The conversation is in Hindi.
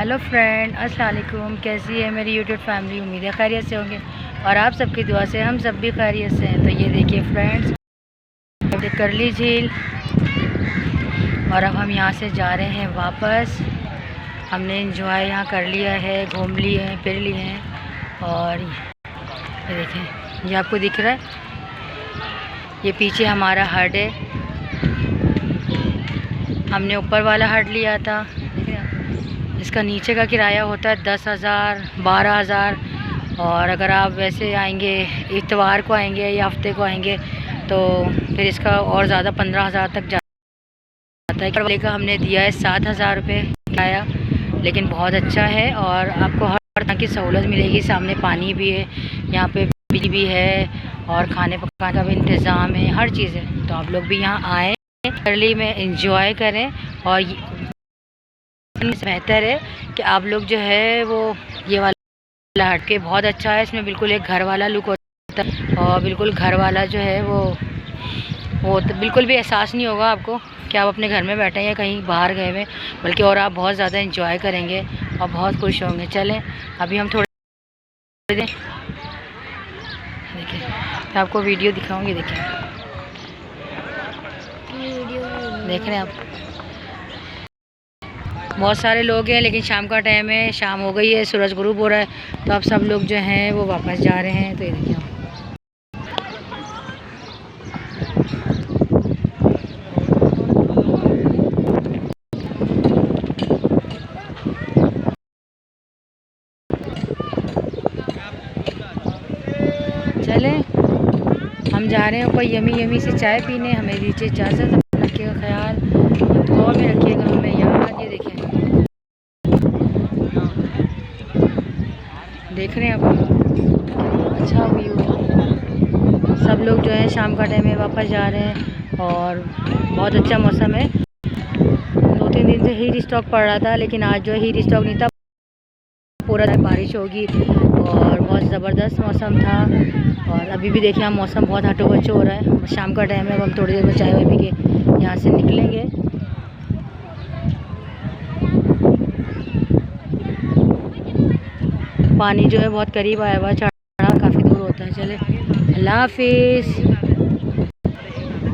हेलो फ्रेंड, अस्सलाम वालेकुम। कैसी है मेरी यूट्यूब फैमिली? उम्मीद है खैरियत से होंगे और आप सबकी दुआ से हम सब भी खैरियत से हैं। तो ये देखिए फ्रेंड्स, करली झील और अब हम यहाँ से जा रहे हैं वापस। हमने एंजॉय यहाँ कर लिया है, घूम लिए हैं, फिर लिए हैं। और ये देखें, ये आपको दिख रहा है, ये पीछे हमारा हट है। हमने ऊपर वाला हट लिया था, इसका नीचे का किराया होता है 10,000 12,000। और अगर आप वैसे आएंगे, इतवार को आएंगे या हफ्ते को आएंगे, तो फिर इसका और ज़्यादा 15,000 तक जाता है। वाले का हमने दिया है 7,000 रुपये किराया, लेकिन बहुत अच्छा है और आपको हर तरह की सहूलत मिलेगी। सामने पानी भी है, यहाँ पे बिजली भी है और खाने पकाने का भी इंतज़ाम है, हर चीज़ है। तो आप लोग भी यहाँ आएँ, करली में इंजॉय करें। और बेहतर है कि आप लोग जो है वो ये वाला हट के बहुत अच्छा है। इसमें बिल्कुल एक घर वाला लुक होता है और बिल्कुल घर वाला जो है वो तो बिल्कुल भी एहसास नहीं होगा आपको कि आप अपने घर में बैठे हैं या कहीं बाहर गए हुए, बल्कि और आप बहुत ज़्यादा इंजॉय करेंगे और बहुत खुश होंगे। चलें अभी हम थोड़े देर देखिए, मैं आपको वीडियो दिखाऊंगी। देखिए, देख रहे हैं आप, बहुत सारे लोग हैं, लेकिन शाम का टाइम है, शाम हो गई है, सूरज गुरूब हो रहा है। तो अब सब लोग जो हैं वो वापस जा रहे हैं। तो ये देखिए, चलें हम जा रहे हैं ऊपर यमी यमी से चाय पीने। हमें दीजिए इजाज़त, अपना रखिएगा ख्याल, दुआ में रखिएगा हमें याद। ये देखें, देख रहे हैं आप, अच्छा व्यू है। सब लोग जो है शाम का टाइम में वापस जा रहे हैं और बहुत अच्छा मौसम है। 2-3 दिन से हीट स्टॉक पड़ रहा था, लेकिन आज जो है हीट स्टॉक नहीं था, पूरा बारिश होगी और बहुत ज़बरदस्त मौसम था। और अभी भी देखिए, हम मौसम बहुत हटो बच्चो हो रहा है। शाम का टाइम है, अब हम थोड़ी देर में चाय वाय पी के यहाँ से निकलेंगे। पानी जो है बहुत करीब आया हुआ, चढ़ा काफ़ी दूर होता है। चले, अल्लाह हाफिज़।